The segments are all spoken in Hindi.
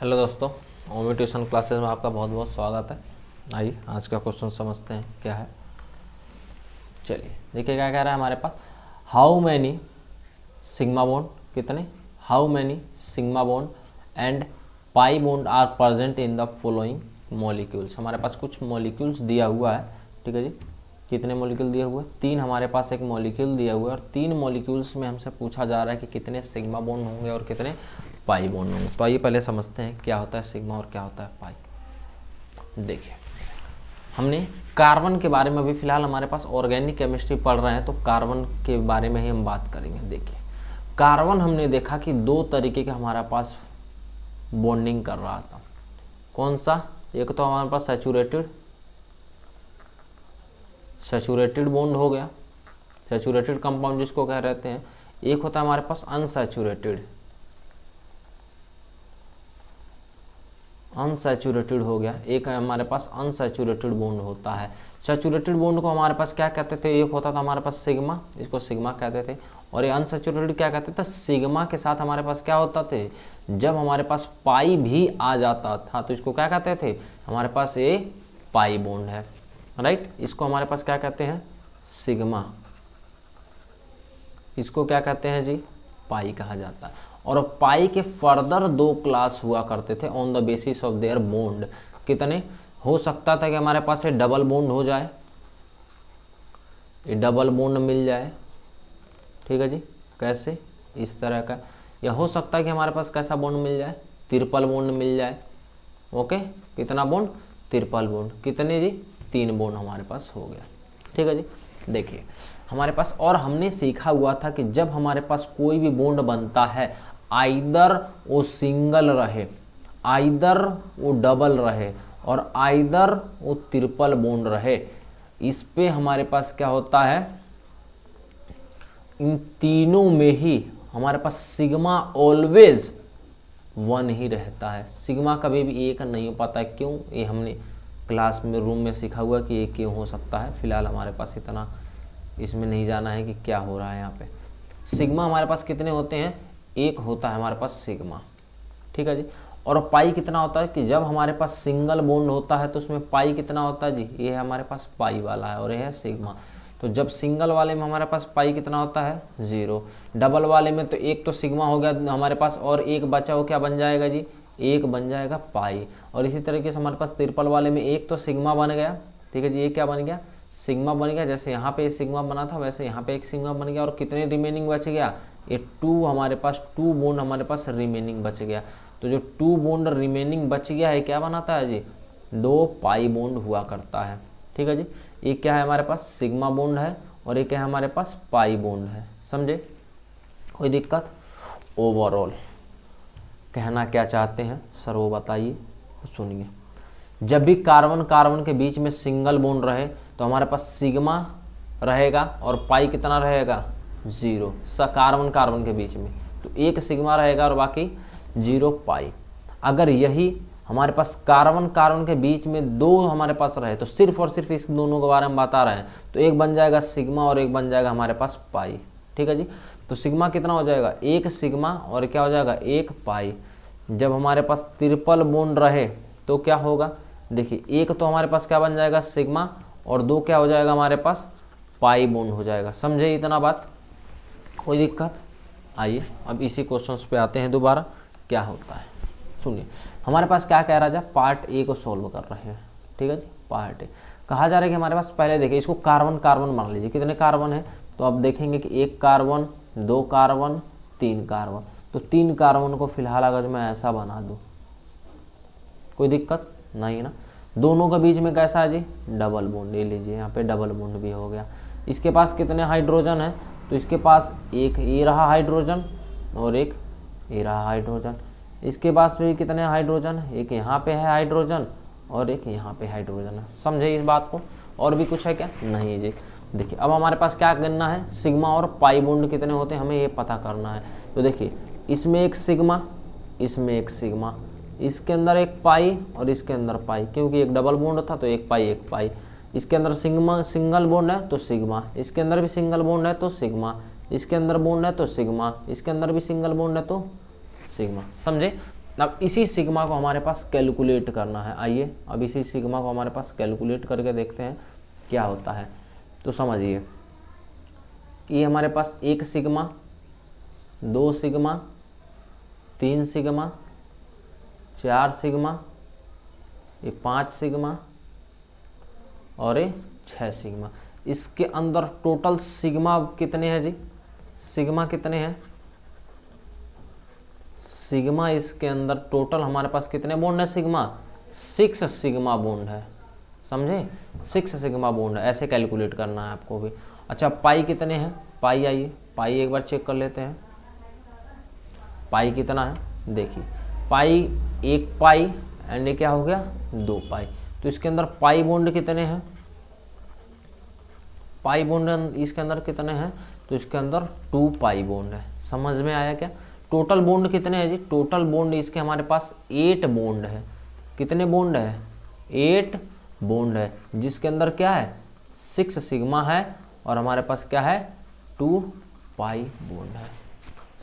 हेलो दोस्तों, ओमी ट्यूशन क्लासेस में आपका बहुत बहुत स्वागत है। आइए आज का क्वेश्चन समझते हैं क्या है। चलिए देखिए क्या कह रहा है हमारे पास। हाउ मैनी सिग्मा बॉन्ड, कितने, how many sigma bond and pi bond are present in the following molecules. हमारे पास कुछ मॉलिक्यूल्स दिया हुआ है, ठीक है जी। कितने मॉलिक्यूल दिए हुए हैं? 3 हमारे पास एक मॉलिक्यूल दिया हुआ है और 3 मॉलिक्यूल्स में हमसे पूछा जा रहा है कि कितने सिग्मा बॉन्ड होंगे और कितने पाई बॉन्ड होंगे। तो आइए पहले समझते हैं क्या होता है सिग्मा और क्या होता है पाई। देखिए हमने कार्बन के बारे में अभी फिलहाल हमारे पास ऑर्गेनिक केमिस्ट्री पढ़ रहे हैं तो कार्बन के बारे में ही हम बात करेंगे। देखिए कार्बन हमने देखा कि 2 तरीके के हमारे पास बॉन्डिंग कर रहा था। कौन सा? एक तो हमारे पास सैचुरेटेड बॉन्ड हो गया, सैचुरेटेड कंपाउंड जिसको कह रहते हैं। एक होता है हमारे पास अनसैचुरेटेड हो गया। एक है हमारे पास अनसैचुरेटेड बॉन्ड होता है। सैचुरेटेड बॉन्ड को हमारे पास क्या कहते थे? एक होता था हमारे पास सिग्मा, इसको सिग्मा कहते थे। और ये अनसैचुरेटेड क्या कहते थे? सिग्मा के साथ हमारे पास क्या होता थे? जब हमारे पास पाई भी आ जाता था तो इसको क्या कहते थे? हमारे पास ये पाई बॉन्ड है, राइट। इसको हमारे पास क्या कहते हैं? सिग्मा। इसको क्या कहते हैं जी? पाई कहा जाता है। और पाई के फर्दर 2 क्लास हुआ करते थे on the basis of their bond. कितने? हो सकता था कि हमारे पास ये डबल बॉन्ड हो जाए, ये डबल बॉन्ड मिल जाए, ठीक है जी। कैसे? इस तरह का। या हो सकता है कि हमारे पास कैसा बॉन्ड मिल जाए? ट्रिपल बॉन्ड मिल जाए। ओके, कितना बॉन्ड? Triple bond. कितने जी? 3 बॉन्ड हमारे पास हो गया, ठीक है जी। देखिए हमारे पास और हमने सीखा हुआ था कि जब हमारे पास कोई भी बॉन्ड बनता है, आइदर वो सिंगल रहे, आइदर वो डबल रहे और आइदर वो ट्रिपल बॉन्ड रहे, इस पे हमारे पास क्या होता है? इन तीनों में ही हमारे पास सिग्मा ऑलवेज 1 ही रहता है। सिग्मा कभी भी 1 नहीं हो पाता है। क्यों? ये हमने क्लास में रूम में सीखा हुआ कि ये क्यों हो सकता है। फिलहाल हमारे पास इतना इसमें नहीं जाना है कि क्या हो रहा है यहाँ पे। सिग्मा हमारे पास कितने होते हैं? 1 होता है हमारे पास सिग्मा, ठीक है जी। और पाई कितना होता है कि जब हमारे पास सिंगल बॉन्ड होता है तो उसमें पाई कितना होता है जी? ये है हमारे पास पाई वाला है और ये है सिग्मा। तो जब सिंगल वाले में हमारे पास पाई कितना होता है? 0। डबल वाले में तो 1 तो सिग्मा हो गया हमारे पास और 1 बचा हो, क्या बन जाएगा जी? 1 बन जाएगा पाई। और इसी तरीके से हमारे पास ट्रिपल वाले में 1 तो सिग्मा बन गया, ठीक है जी। ये क्या बन गया? सिग्मा बन गया। जैसे यहाँ पे सिग्मा बना था वैसे यहाँ पे एक सिग्मा बन गया। और कितने रिमेनिंग बच गया? ये 2 हमारे पास 2 बॉन्ड हमारे पास रिमेनिंग बच गया। तो जो 2 बॉन्ड रिमेनिंग बच गया है क्या बनाता है जी? 2 पाई बॉन्ड हुआ करता है, ठीक है जी। ये क्या है हमारे पास? सिग्मा बॉन्ड है और ये क्या है हमारे पास? पाई बॉन्ड है। समझे? कोई दिक्कत? ओवरऑल कहना क्या चाहते हैं सर वो बताइए, तो सुनिए। जब भी कार्बन कार्बन के बीच में सिंगल बॉन्ड रहे तो हमारे पास सिग्मा रहेगा और पाई कितना रहेगा? 0। कार्बन कार्बन के बीच में तो 1 सिग्मा रहेगा और बाकी 0 पाई। अगर यही हमारे पास कार्बन कार्बन के बीच में 2 हमारे पास रहे तो सिर्फ और सिर्फ इस दोनों के बारे में बता रहे हैं, तो एक बन जाएगा सिग्मा और एक बन जाएगा हमारे पास पाई, ठीक है जी। तो सिग्मा कितना हो जाएगा? 1 सिग्मा और क्या हो जाएगा? 1 पाई। जब हमारे पास ट्रिपल बॉन्ड रहे तो क्या होगा? देखिए 1 तो हमारे पास क्या बन जाएगा? सिग्मा और 2 क्या हो जाएगा हमारे पास? पाई बॉन्ड हो जाएगा। समझे इतना बात? कोई दिक्कत? आइए अब इसी क्वेश्चंस पे आते हैं दोबारा। क्या होता है सुनिए। हमारे पास क्या कह रहा है? पार्ट ए को सोल्व कर रहे हैं, ठीक है जी। पार्ट ए कहा जा रहा है कि हमारे पास पहले देखिए इसको कार्बन कार्बन मान लीजिए। कितने कार्बन है? तो अब देखेंगे कि 1 कार्बन, 2 कार्बन, 3 कार्बन। तो 3 कार्बन को फिलहाल अगर मैं ऐसा बना दूँ, कोई दिक्कत नहीं ना। दोनों के बीच में कैसा है जी? Double bond. ले लीजिए यहाँ पे डबल बॉन्ड भी हो गया। इसके पास कितने हाइड्रोजन है? तो इसके पास एक ये रहा हाइड्रोजन और एक ये रहा हाइड्रोजन। इसके पास भी कितने हाइड्रोजन? एक यहाँ पे है हाइड्रोजन और एक यहाँ पे हाइड्रोजन है। समझे इस बात को? और भी कुछ है क्या? नहीं जी। देखिए अब हमारे पास क्या करना है? सिग्मा और पाई बॉन्ड कितने होते हैं हमें ये पता करना है। तो देखिए इसमें एक सिग्मा, इसमें एक सिग्मा, इसके अंदर एक पाई और इसके अंदर पाई, क्योंकि एक डबल बॉन्ड था तो एक पाई। इसके अंदर सिंगल बॉन्ड है तो सिग्मा, इसके अंदर भी सिंगल बॉन्ड है तो सिग्मा, इसके अंदर बॉन्ड है तो सिग्मा, इसके अंदर भी सिंगल बॉन्ड है तो सिग्मा। समझे? अब इसी सिग्मा को हमारे पास कैलकुलेट करना है। आइए अब इसी सिग्मा को हमारे पास कैलकुलेट करके देखते हैं क्या होता है। तो समझिए, ये हमारे पास 1 सिग्मा, 2 सिग्मा, 3 सिग्मा, 4 सिग्मा, ये 5 सिग्मा और ये 6 सिग्मा। इसके अंदर टोटल सिग्मा कितने हैं जी? सिग्मा कितने हैं? सिग्मा इसके अंदर टोटल हमारे पास कितने बॉन्ड है? सिग्मा 6 सिग्मा बॉन्ड है, समझे? 6 सिग्मा बॉन्ड है, ऐसे कैलकुलेट करना है आपको भी। अच्छा पाई कितने हैं? पाई, आइए पाई एक बार चेक कर लेते हैं। पाई कितना है? देखिए पाई 1 पाई एंड ये क्या हो गया? 2 पाई। तो इसके अंदर पाई बॉन्ड कितने हैं? पाई बॉन्ड इसके अंदर कितने हैं? तो इसके अंदर 2 पाई बॉन्ड है। समझ में आया क्या? टोटल बॉन्ड कितने हैं जी? टोटल बॉन्ड इसके हमारे पास 8 बॉन्ड है। कितने बॉन्ड है? 8 बॉन्ड है, जिसके अंदर क्या है? 6 सिग्मा है और हमारे पास क्या है? 2 पाई बॉन्ड है।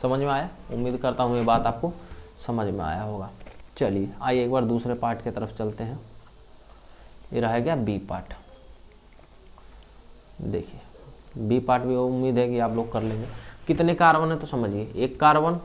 समझ में आया? उम्मीद करता हूँ ये बात आपको समझ में आया होगा। चलिए आइए एक बार दूसरे पार्ट की तरफ चलते हैं। ये रह गया बी पार्ट। देखिए बी पार्ट भी उम्मीद है कि आप लोग कर लेंगे। कितने कार्बन है? तो समझिए 1 carbon,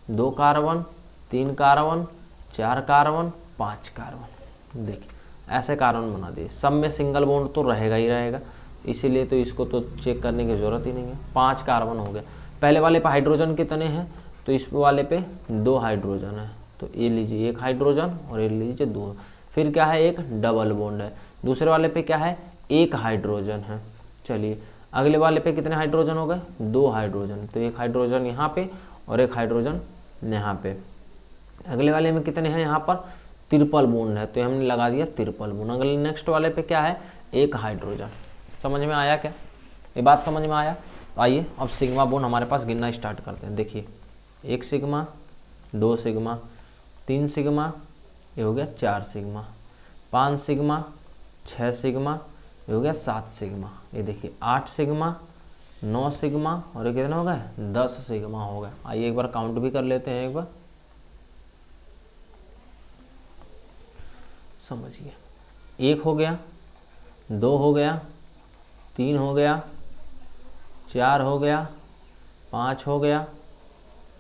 2 carbon, 3 carbon, 4 carbon, 5 carbon. देखिए ऐसे कार्बन बना दिए। सब में सिंगल बॉन्ड तो रहेगा ही रहेगा, इसीलिए तो इसको तो चेक करने की ज़रूरत ही नहीं है। 5 कार्बन हो गया। पहले वाले पे हाइड्रोजन कितने हैं? तो इस वाले पे 2 हाइड्रोजन है, तो ये लीजिए 1 हाइड्रोजन और ये लीजिए 2। फिर क्या है? एक डबल बॉन्ड है। दूसरे वाले पे क्या है? 1 हाइड्रोजन है। चलिए अगले वाले पे कितने हाइड्रोजन हो गए? 2 हाइड्रोजन, तो 1 हाइड्रोजन यहाँ पे और 1 हाइड्रोजन यहाँ पे। अगले वाले में कितने हैं? यहाँ पर ट्रिपल बॉन्ड है, तो हमने लगा दिया ट्रिपल बॉन्ड। अगले नेक्स्ट वाले पे क्या है? 1 हाइड्रोजन। समझ में आया क्या? ये बात समझ में आया? तो आइए अब सिग्मा बॉन्ड हमारे पास गिनना स्टार्ट करते हैं। देखिए 1 सिग्मा, 2 सिग्मा, 3 सिग्मा, ये हो गया 4 सिग्मा, 5 सिग्मा, 6 सिग्मा, ये हो गया 7 सिग्मा। ये देखिए 8 सिग्मा, 9 सिग्मा और ये कितना हो गया? 10 सिग्मा हो गया। आइए एक बार काउंट भी कर लेते हैं एक बार। समझिए 1 हो गया, 2 हो गया, 3 हो गया, 4 हो गया, 5 हो गया,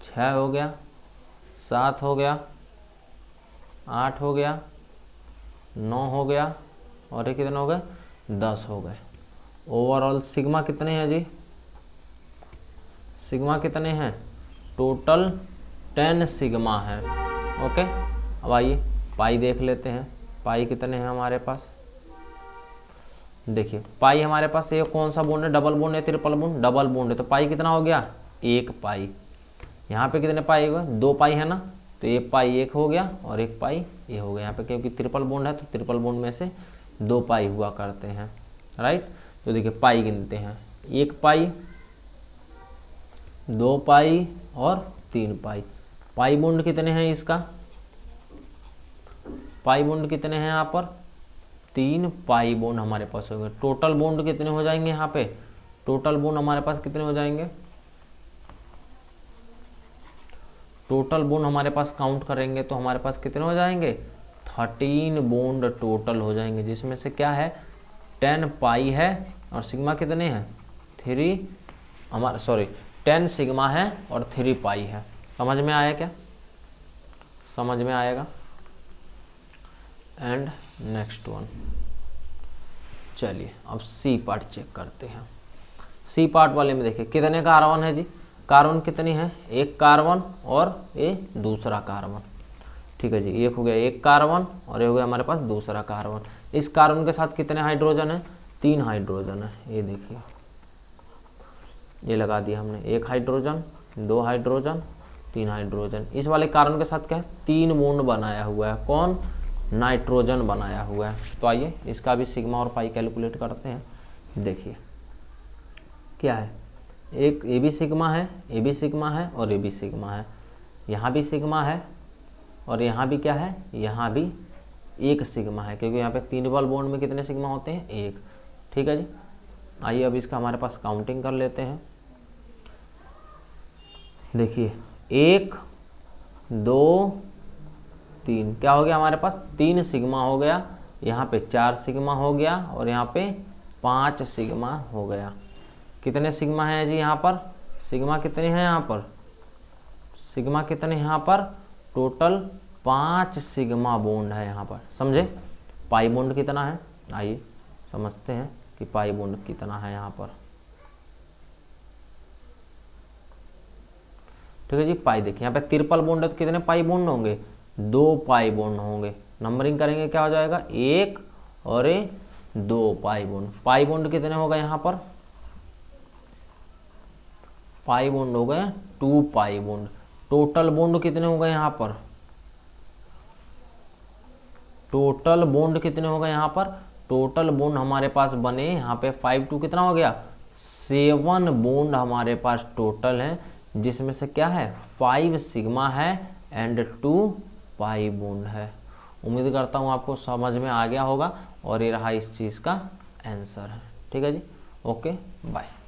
6 हो गया, 7 हो गया, 8 हो गया, 9 हो गया और ये कितने हो गए? 10 हो गए। ओवरऑल सिग्मा कितने हैं जी? सिग्मा कितने हैं? टोटल 10 सिग्मा है। ओके अब आइए पाई देख लेते हैं। पाई कितने हैं हमारे पास? देखिए पाई हमारे पास ये कौन सा बॉन्ड है? डबल बॉन्ड है, ट्रिपल बॉन्ड? डबल बॉन्ड है, तो पाई कितना हो गया? 1 पाई। यहाँ पे कितने पाई हुआ? 2 पाई है ना, तो ये पाई 1 हो गया और 1 पाई ये हो गया। यहाँ पे क्योंकि ट्रिपल बॉन्ड है तो ट्रिपल बॉन्ड में से 2 पाई हुआ करते हैं, राइट? तो देखिए पाई गिनते हैं। 1 पाई, 2 पाई और 3 पाई। पाई बॉन्ड कितने हैं इसका? पाई बॉन्ड कितने हैं यहाँ पर? 3 पाई बॉन्ड हमारे पास हो गए। टोटल बॉन्ड कितने हो जाएंगे यहाँ पे? टोटल बॉन्ड हमारे पास कितने हो जाएंगे? टोटल बॉन्ड हमारे पास काउंट करेंगे तो हमारे पास कितने हो जाएंगे? 13 बॉन्ड टोटल हो जाएंगे, जिसमें से क्या है? 10 पाई है और सिग्मा कितने हैं? 3 हमारा 10 सिग्मा है और 3 पाई है। समझ में आया क्या? समझ में आएगा। एंड नेक्स्ट वन, चलिए अब सी पार्ट चेक करते हैं। सी पार्ट वाले में देखिए कितने कार्बन है जी? कार्बन कितनी है? 1 कार्बन और ये दूसरा कार्बन। ठीक है जी, एक हो गया 1 कार्बन और ये हो गया हमारे पास दूसरा कार्बन। इस कार्बन के साथ कितने हाइड्रोजन है? 3 हाइड्रोजन है। ये देखिए ये लगा दिया हमने, 1 हाइड्रोजन, 2 हाइड्रोजन, 3 हाइड्रोजन। इस वाले कार्बन के साथ क्या है? 3 बॉन्ड बनाया हुआ है। कौन? नाइट्रोजन बनाया हुआ है। तो आइए इसका भी सिग्मा और पाई कैलकुलेट करते हैं। देखिए क्या है? एक ये भी सिग्मा है, ये भी सिग्मा है और ये भी सिग्मा है। यहाँ भी सिग्मा है और यहाँ भी क्या है? यहाँ भी 1 सिग्मा है, क्योंकि यहाँ पे 3 डबल बॉन्ड में कितने सिग्मा होते हैं? 1। ठीक है जी। आइए अब इसका हमारे पास काउंटिंग कर लेते हैं। देखिए 1, 2, 3, क्या हो गया हमारे पास 3 सिग्मा हो गया, यहाँ पे 4 सिग्मा हो गया और यहाँ पे 5 सिग्मा हो गया। कितने सिग्मा हैं जी यहाँ पर, सिग्मा कितने हैं यहाँ पर, सिग्मा कितने यहाँ पर, टोटल 5 सिग्मा बॉन्ड है यहाँ पर, समझे। पाई बॉन्ड कितना है, आइए समझते हैं कि पाई बॉन्ड कितना है यहाँ पर। ठीक है जी, पाई देखिए यहाँ पे ट्रिपल बॉन्ड है तो कितने पाई बॉन्ड होंगे, 2 पाई बॉन्ड होंगे। नंबरिंग करेंगे क्या हो जाएगा, 1 और 2 पाई बॉन्ड। पाई बॉन्ड कितने होगा यहाँ पर, पाई बॉन्ड हो गए 2 पाई बॉन्ड। टोटल बॉन्ड कितने हो गए यहाँ पर, टोटल बॉन्ड कितने हो गए यहाँ पर, टोटल बॉन्ड हमारे पास बने यहाँ पे 5 2 कितना हो गया, 7 बॉन्ड हमारे पास टोटल है, जिसमें से क्या है 5 सिग्मा है एंड 2 पाई बॉन्ड है। उम्मीद करता हूँ आपको समझ में आ गया होगा और ये रहा इस चीज़ का आंसर है। ठीक है जी, ओके बाय।